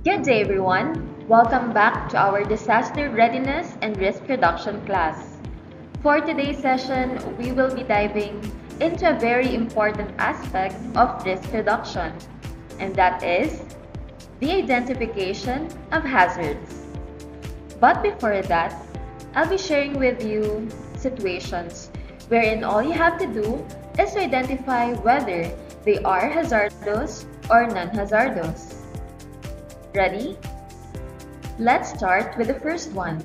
Good day, everyone. Welcome back to our Disaster Readiness and Risk Reduction class. For today's session, we will be diving into a very important aspect of risk reduction, and that is the identification of hazards. But before that, I'll be sharing with you situations wherein all you have to do is to identify whether they are hazardous or non-hazardous. Ready? Let's start with the first one.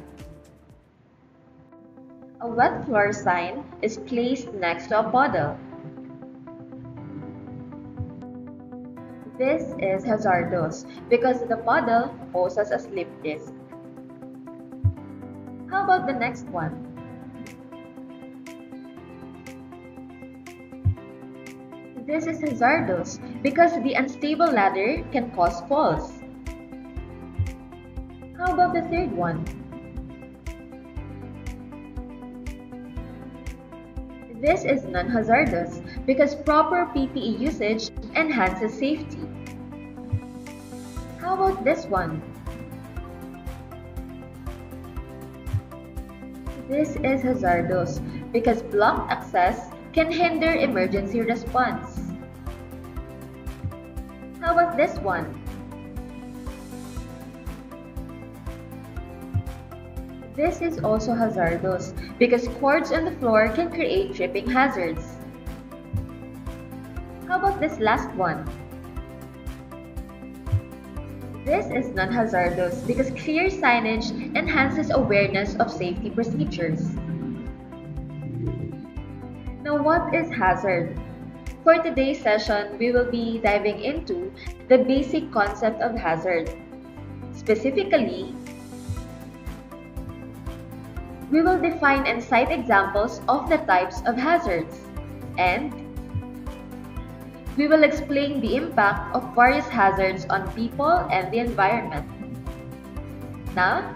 A wet floor sign is placed next to a puddle. This is hazardous because the puddle poses a slip risk. How about the next one? This is hazardous because the unstable ladder can cause falls. How about the third one? This is non-hazardous because proper PPE usage enhances safety. How about this one? This is hazardous because blocked access can hinder emergency response. How about this one? This is also hazardous because cords on the floor can create tripping hazards. How about this last one? This is non-hazardous because clear signage enhances awareness of safety procedures. Now, what is hazard? For today's session, we will be diving into the basic concept of hazard. Specifically, we will define and cite examples of the types of hazards, and we will explain the impact of various hazards on people and the environment. Now,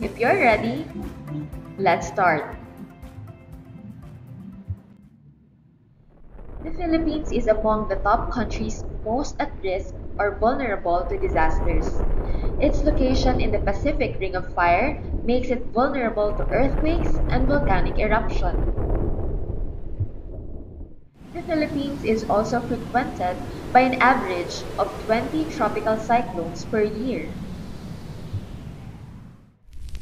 if you're ready, let's start. The Philippines is among the top countries most at risk or vulnerable to disasters. Its location in the Pacific Ring of Fire makes it vulnerable to earthquakes and volcanic eruption. The Philippines is also frequented by an average of 20 tropical cyclones per year.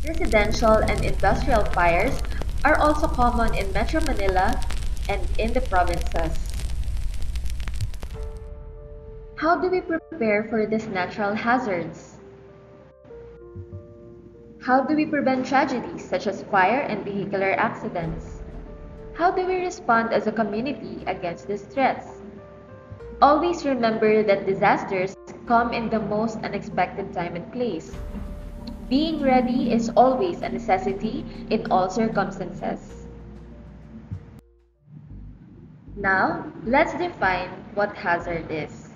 Residential and industrial fires are also common in Metro Manila and in the provinces. How do we prepare for these natural hazards? How do we prevent tragedies such as fire and vehicular accidents? How do we respond as a community against these threats? Always remember that disasters come in the most unexpected time and place. Being ready is always a necessity in all circumstances. Now, let's define what hazard is.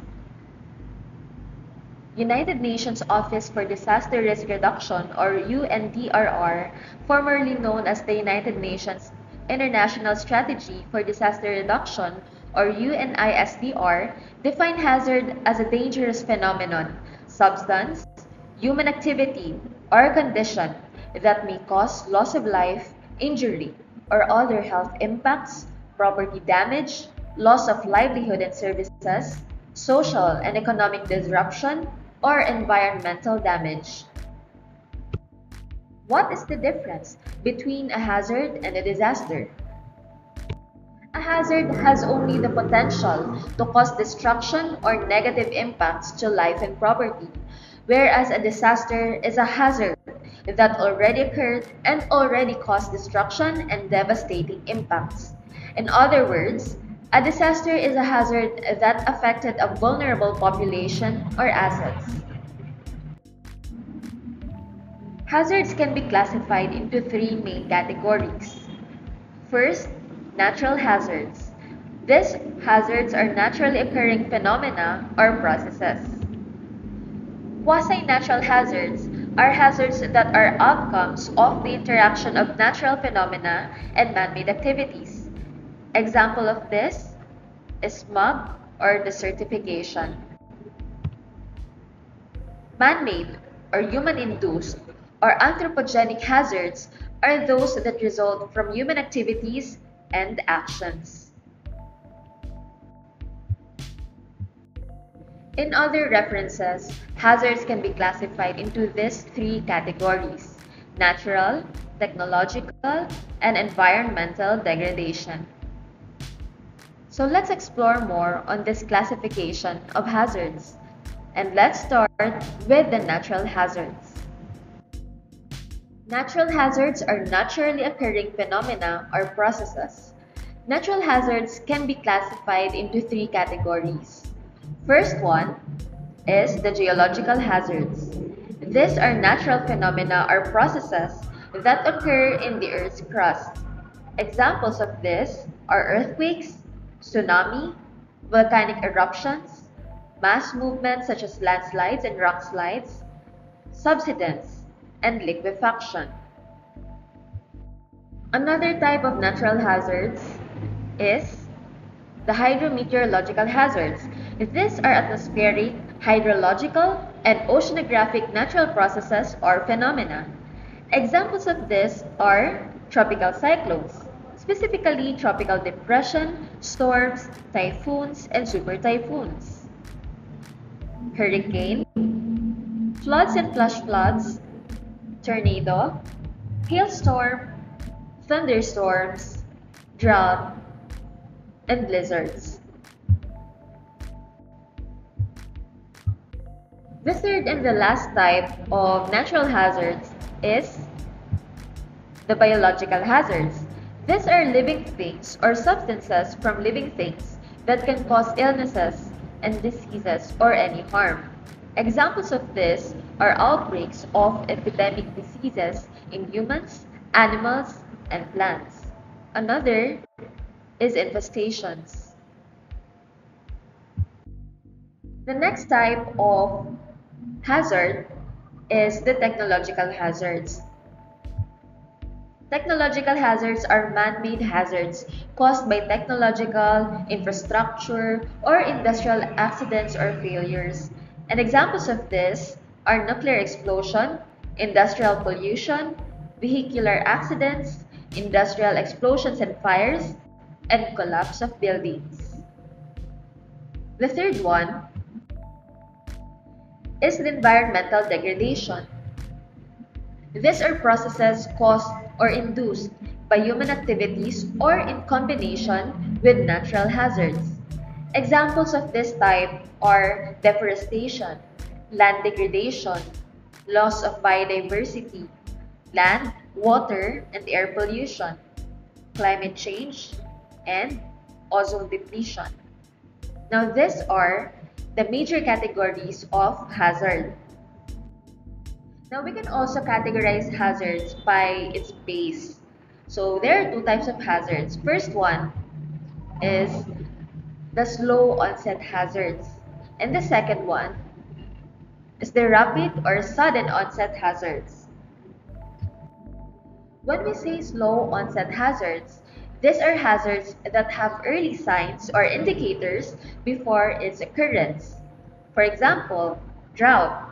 United Nations Office for Disaster Risk Reduction, or UNDRR, formerly known as the United Nations International Strategy for Disaster Reduction, or UNISDR, define hazard as a dangerous phenomenon, substance, human activity, or condition that may cause loss of life, injury, or other health impacts, property damage, loss of livelihood and services, social and economic disruption, or environmental damage. What is the difference between a hazard and a disaster? A hazard has only the potential to cause destruction or negative impacts to life and property, whereas a disaster is a hazard that already occurred and already caused destruction and devastating impacts. In other words, a disaster is a hazard that affected a vulnerable population or assets. Hazards can be classified into three main categories. First, natural hazards. These hazards are naturally occurring phenomena or processes. Quasi-natural hazards are hazards that are outcomes of the interaction of natural phenomena and man-made activities. Example of this is smog or desertification. Man-made or human-induced or anthropogenic hazards are those that result from human activities and actions. In other references, hazards can be classified into these three categories: natural, technological, and environmental degradation. So let's explore more on this classification of hazards. And let's start with the natural hazards. Natural hazards are naturally occurring phenomena or processes. Natural hazards can be classified into three categories. First one is the geological hazards. These are natural phenomena or processes that occur in the Earth's crust. Examples of this are earthquakes, tsunami, volcanic eruptions, mass movements such as landslides and rock slides, subsidence, and liquefaction. Another type of natural hazards is the hydrometeorological hazards. These are atmospheric, hydrological, and oceanographic natural processes or phenomena. Examples of this are tropical cyclones, specifically tropical depression, storms, typhoons, and super typhoons. Hurricane, floods and flash floods, tornado, hailstorm, thunderstorms, drought, and blizzards. The third and the last type of natural hazards is the biological hazards. These are living things or substances from living things that can cause illnesses and diseases or any harm. Examples of this are outbreaks of epidemic diseases in humans, animals, and plants. Another is infestations. The next type of hazard is the technological hazards. Technological hazards are man-made hazards caused by technological, infrastructure, or industrial accidents or failures. And examples of this are nuclear explosion, industrial pollution, vehicular accidents, industrial explosions and fires, and collapse of buildings. The third one is the environmental degradation. These are processes caused or induced by human activities or in combination with natural hazards. Examples of this type are deforestation, land degradation, loss of biodiversity, land, water, and air pollution, climate change, and ozone depletion. Now, these are the major categories of hazard. Now, we can also categorize hazards by its base. So, there are two types of hazards. First one is the slow onset hazards. And the second one is the rapid or sudden onset hazards. When we say slow onset hazards, these are hazards that have early signs or indicators before its occurrence. For example, drought.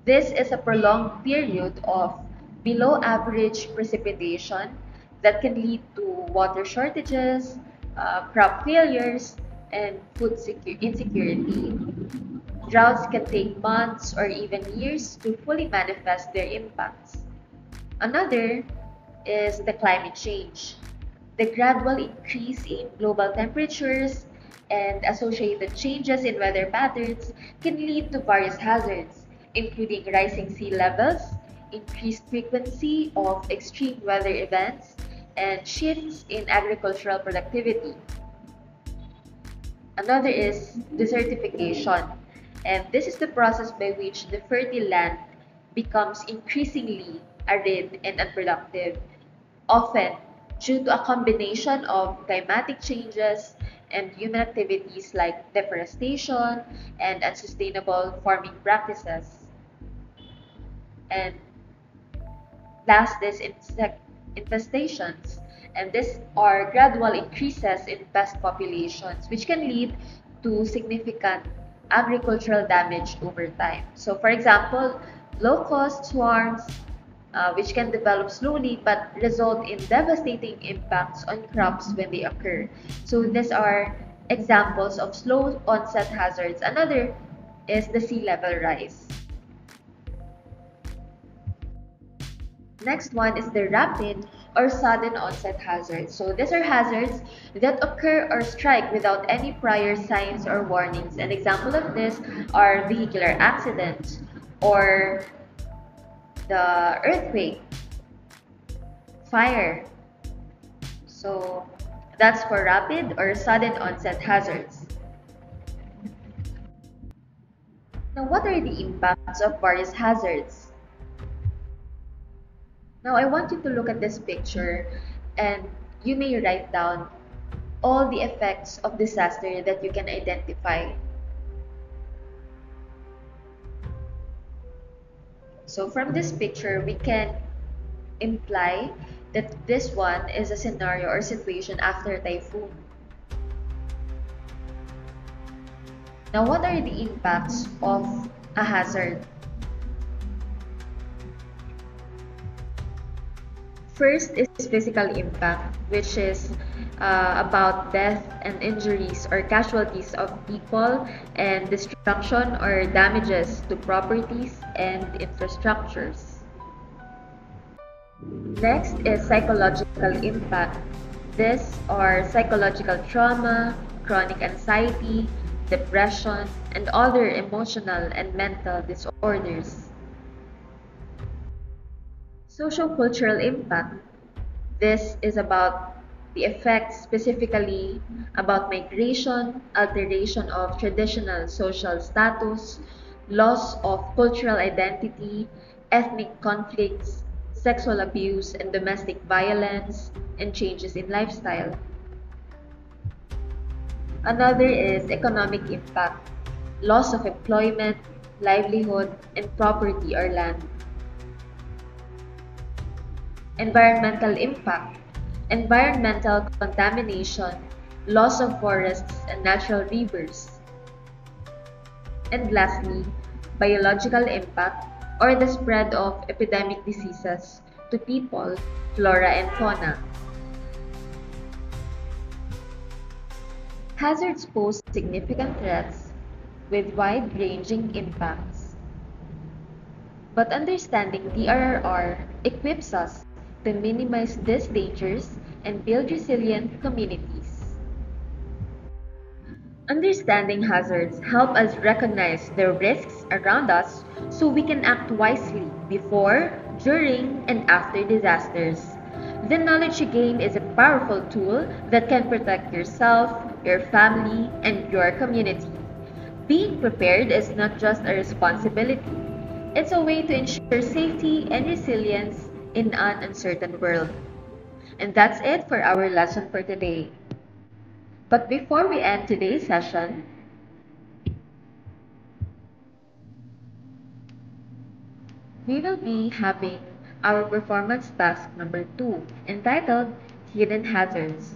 This is a prolonged period of below average precipitation that can lead to water shortages, crop failures, and food insecurity. Droughts can take months or even years to fully manifest their impacts. Another is the climate change. The gradual increase in global temperatures and associated changes in weather patterns can lead to various hazards, including rising sea levels, increased frequency of extreme weather events, and shifts in agricultural productivity. Another is desertification, and this is the process by which the fertile land becomes increasingly arid and unproductive, often due to a combination of climatic changes and human activities like deforestation and unsustainable farming practices. And last is insect infestations. And these are gradual increases in pest populations, which can lead to significant agricultural damage over time. So, for example, locust swarms, which can develop slowly but result in devastating impacts on crops when they occur. So, these are examples of slow onset hazards. Another is the sea level rise. Next one is the rapid or sudden onset hazards. So these are hazards that occur or strike without any prior signs or warnings. An example of this are vehicular accidents or the earthquake, fire. So that's for rapid or sudden onset hazards. Now, what are the impacts of various hazards? Now, I want you to look at this picture and you may write down all the effects of disaster that you can identify. So from this picture, we can imply that this one is a scenario or situation after typhoon. Now, what are the impacts of a hazard? First is physical impact, which is about death and injuries or casualties of people and destruction or damages to properties and infrastructures. Next is psychological impact. These are psychological trauma, chronic anxiety, depression, and other emotional and mental disorders. Social-cultural impact. This is about the effects specifically about migration, alteration of traditional social status, loss of cultural identity, ethnic conflicts, sexual abuse and domestic violence, and changes in lifestyle. Another is economic impact, loss of employment, livelihood, and property or land. Environmental impact, environmental contamination, loss of forests and natural rivers. And lastly, biological impact or the spread of epidemic diseases to people, flora and fauna. Hazards pose significant threats with wide-ranging impacts. But understanding DRRR equips us to minimize these dangers and build resilient communities. Understanding hazards help us recognize the risks around us so we can act wisely before, during, and after disasters. The knowledge you gain is a powerful tool that can protect yourself, your family, and your community. Being prepared is not just a responsibility, it's a way to ensure safety and resilience in an uncertain world. And that's it for our lesson for today. But before we end today's session, we will be having our performance task number 2, entitled Hidden Hazards.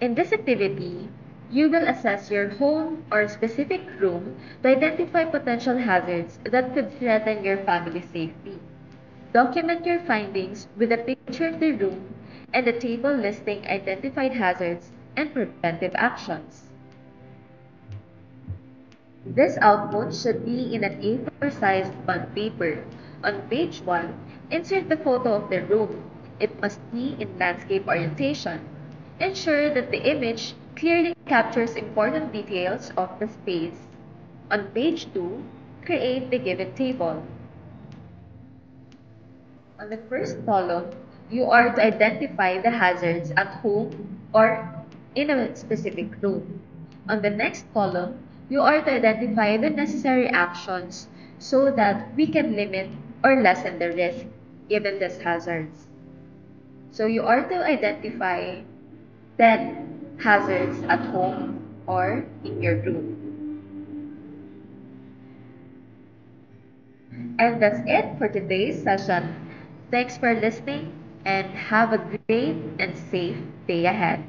In this activity, you will assess your home or specific room to identify potential hazards that could threaten your family's safety. Document your findings with a picture of the room and a table listing identified hazards and preventive actions. This output should be in an A4-sized bond paper. On page 1, insert the photo of the room. It must be in landscape orientation. Ensure that the image clearly captures important details of the space. On page 2, create the given table. On the first column, you are to identify the hazards at home or in a specific room. On the next column, you are to identify the necessary actions so that we can limit or lessen the risk given these hazards. So you are to identify 10 hazards at home or in your room. And that's it for today's session. Thanks for listening and have a great and safe day ahead.